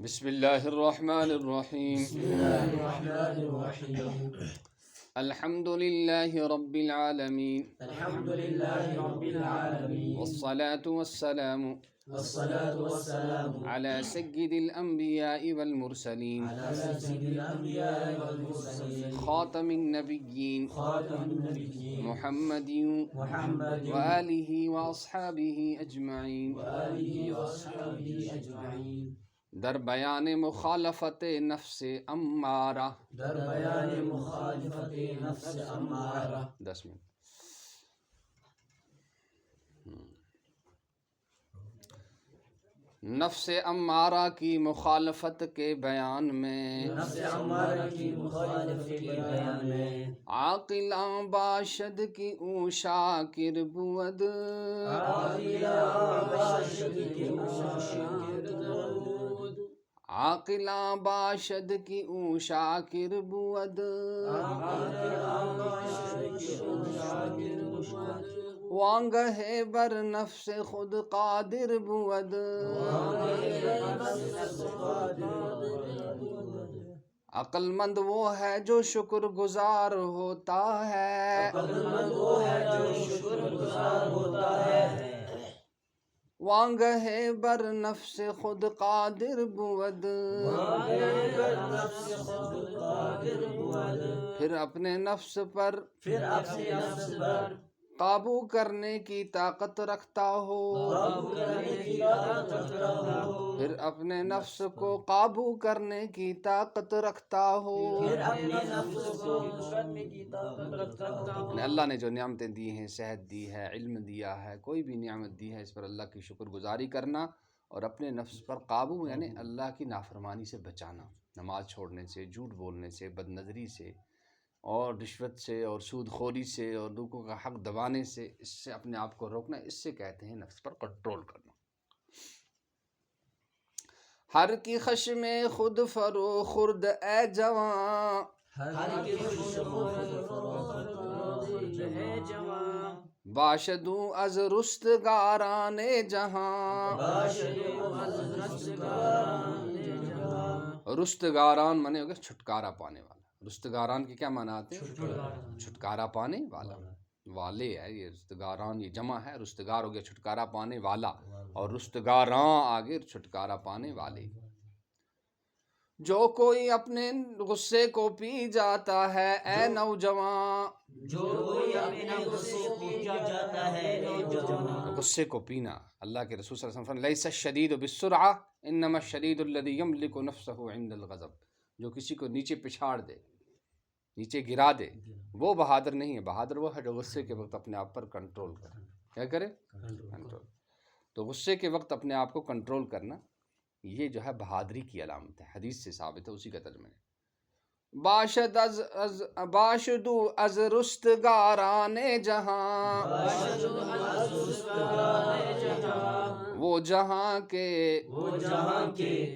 بسم اللہ الرحمن الرحیم الحمد للہ رب العالمین والصلاة والسلام على سید الانبیاء والمرسلین خاتم النبیین محمد وآلہ واصحابہ اجمعین در بیان مخالفت نفس امارہ 10 منٹ۔ نفس امارہ کی مخالفت کے بیان میں عاقلاں باشد کی او شاکر بود، عاقلاں باشد کی او شاکر بود، وانگہ بر نفس خود قادر بود، عقل مند وہ ہے جو شکر گزار ہوتا ہے، وانگہ بر نفس خود قادر بود، پھر اپنے نفس پر قابو کرنے کی طاقت رکھتا ہو، پھر اپنے نفس کو قابو کرنے کی طاقت رکھتا ہو۔ یعنی اللہ نے جو نعمتیں دی ہیں، صحت دی ہے، علم دیا ہے، کوئی بھی نعمت دی ہے، اس پر اللہ کی شکر گزاری کرنا اور اپنے نفس پر قابو، یعنی اللہ کی نافرمانی سے بچانا، نماز چھوڑنے سے، جھوٹ بولنے سے، بد نظری سے اور رشوت سے اور سود خوری سے اور لوگوں کا حق دبانے سے، اس سے اپنے آپ کو روکنا، اس سے کہتے ہیں نفس پر کنٹرول کرنا۔ ہر کی خشم خود فرو خورد اے جواں، باشدو از رستگاران جہاں، رستگاران مانے ہوگا چھٹکارا پانے والا۔ رستگاران کے کیا معنی آتے ہیں؟ چھٹکارا پانے والا، والے ہے یہ رستگاران، یہ جمع ہے، رستگار ہو گیا چھٹکارا پانے والا، اور رستگاراں آگے چھٹکارا پانے والے۔ جو کوئی اپنے غصے کو پی جاتا ہے اے نوجوان، غصے کو پینا، اللہ کے رسول صلی اللہ علیہ وسلم فرماتے ہیں لیس الشدید بالسرعہ انما الشدید الذی یملک نفسہ عند الغضب، جو کسی کو نیچے پچھاڑ دے، نیچے گرا دے، وہ بہادر نہیں ہے، بہادر وہ ہے جو غصے کے وقت اپنے آپ پر کنٹرول کرے۔ کیا کرے؟ کنٹرول۔ تو غصے کے وقت اپنے آپ کو کنٹرول کرنا، یہ جو ہے بہادری کی علامت ہے، حدیث سے ثابت ہے، اسی کا ترجمہ ہے۔ باشدو از رستگاران جہاں، وہ جہاں کے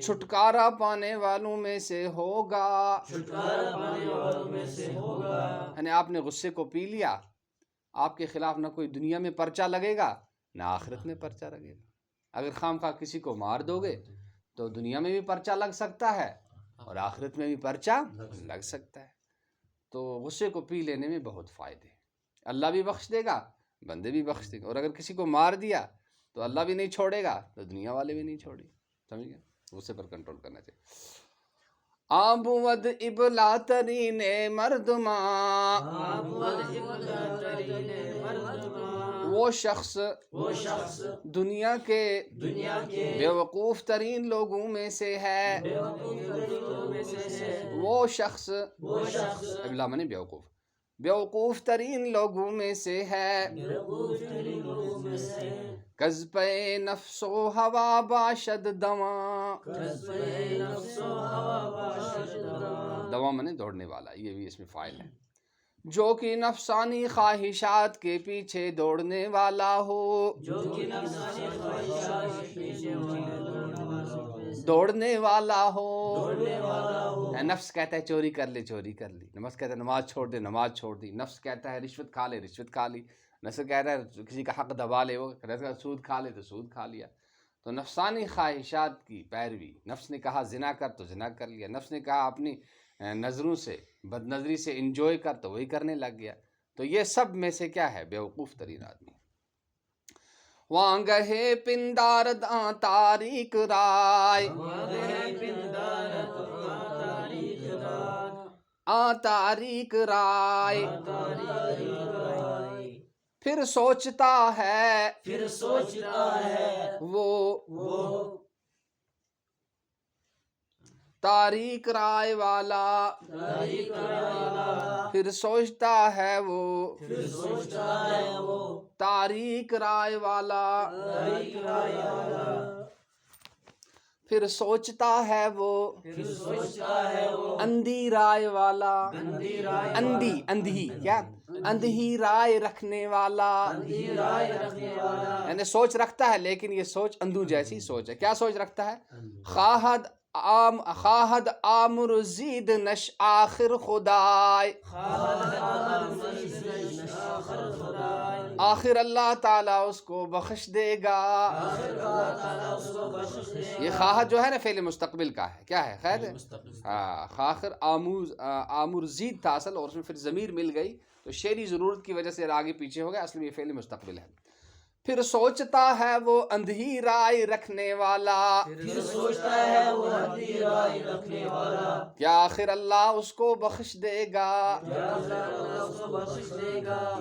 چھٹکارا پانے والوں میں سے ہوگا، یعنی آپ نے غصے کو پی لیا، آپ کے خلاف نہ کوئی دنیا میں پرچہ لگے گا نہ آخرت میں پرچہ لگے گا۔ اگر خام خواہ کسی کو مار دو گے تو دنیا میں بھی پرچہ لگ سکتا ہے اور آخرت میں بھی پرچہ لگ سکتا ہے۔ تو غصے کو پی لینے میں بہت فائدے ہیں، اللہ بھی بخش دے گا، بندے بھی بخش دے گا، اور اگر کسی کو مار دیا تو اللہ بھی نہیں چھوڑے گا تو دنیا والے بھی نہیں چھوڑے گا، سمجھ گئے؟ غصے پر کنٹرول کرنا چاہیے۔ آبود ابلا ترین مردماں، وہ شخص دنیا کے بیوقوف ترین لوگوں میں سے ہے، وہ شخص ابلا مانے بیوقوف، بیوقوف ترین لوگوں میں سے ہے، کذب نفس و ہوا باشد دواں، دواں مانے دوڑنے والا، یہ بھی اس میں فاعل ہے، جو کہ نفسانی خواہشات کے پیچھے دوڑنے والا ہو، دوڑنے والا ہو۔ نفس کہتا ہے چوری کر لے، چوری کر لی، نفس کہتا ہے نماز چھوڑ دے، نماز چھوڑ دی، نفس کہتا ہے رشوت کھا لے، رشوت کھا لی، نفس کہتا ہے کسی کا حق دبا لے، وہ سود کھا لے تو سود کھا لیا۔ تو نفسانی خواہشات کی پیروی، نفس نے کہا زنا کر تو زنا کر لیا، نفس نے کہا اپنی نظروں سے، بد نظری سے انجوائے کر تو وہی کرنے لگ گیا. تو یہ سب میں سے کیا ہے؟ بیوقوف ترین آدمی. وانگہے پندارد آ تاریک رائے، آ تاریک رائے، پھر سوچتا ہے وہ تاریک رائے والا، پھر سوچتا ہے وہ تاریک رائے والا، پھر سوچتا ہے وہ اندھی رائے والا. اندھی، اندھی کیا؟ اندھی رائے رکھنے والا، یعنی سوچ رکھتا ہے لیکن یہ سوچ اندھو جیسی سوچ ہے. کیا سوچ رکھتا ہے؟ خواہد آمر زید نش آخر خدائے، آخر اللہ تعالیٰ اس کو بخش دے گا. یہ خواہد جو ہے نا فعل مستقبل کا ہے. کیا ہے؟ خیر آخر آمر زید تھا اصل، اور اس میں پھر ضمیر مل گئی تو شعری ضرورت کی وجہ سے آگے پیچھے ہو گیا، اصل میں یہ فعل مستقبل ہے. پھر سوچتا ہے وہ اندھی رائے رکھنے والا، کیا آخر اللہ اس کو بخش دے گا.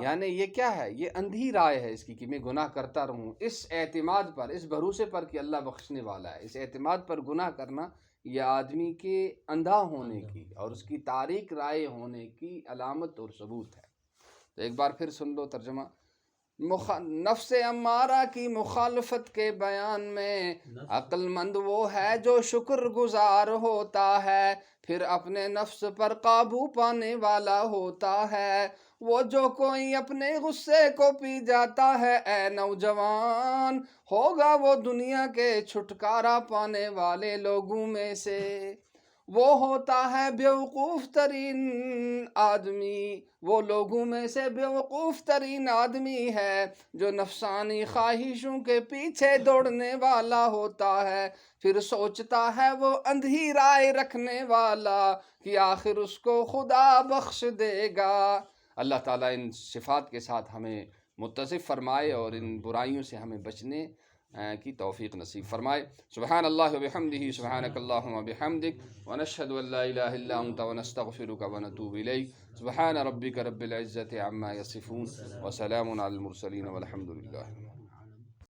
یعنی یہ کیا ہے؟ یہ اندھی رائے ہے اس کی کہ میں گناہ کرتا رہوں. اس اعتماد پر، اس بھروسے پر کہ اللہ بخشنے والا ہے، اس اعتماد پر گناہ کرنا یہ آدمی کے اندھا ہونے کی اور اس کی تاریک رائے ہونے کی علامت اور ثبوت ہے. تو ایک بار پھر سن لو ترجمہ. نفس امارہ کی مخالفت کے بیان میں عقل مند وہ ہے جو شکر گزار ہوتا ہے، پھر اپنے نفس پر قابو پانے والا ہوتا ہے. وہ جو کوئی اپنے غصے کو پی جاتا ہے اے نوجوان، ہوگا وہ دنیا کے چھٹکارا پانے والے لوگوں میں سے. وہ ہوتا ہے بیوقوف ترین آدمی، وہ لوگوں میں سے بیوقوف ترین آدمی ہے جو نفسانی خواہشوں کے پیچھے دوڑنے والا ہوتا ہے، پھر سوچتا ہے وہ اندھی رائے رکھنے والا کہ آخر اس کو خدا بخش دے گا. اللہ تعالیٰ ان صفات کے ساتھ ہمیں متصف فرمائے اور ان برائیوں سے ہمیں بچنے کی توفیق نصیب فرمائے. سبحان اللہ و بحمدہ، سبحانک اللہم و بحمدک، ونشہد ان لا الہ الا انت ونستغفرک ونتوب الیک. سبحان ربک رب العزت عما یصفون وسلام علی المرسلین والحمد للہ.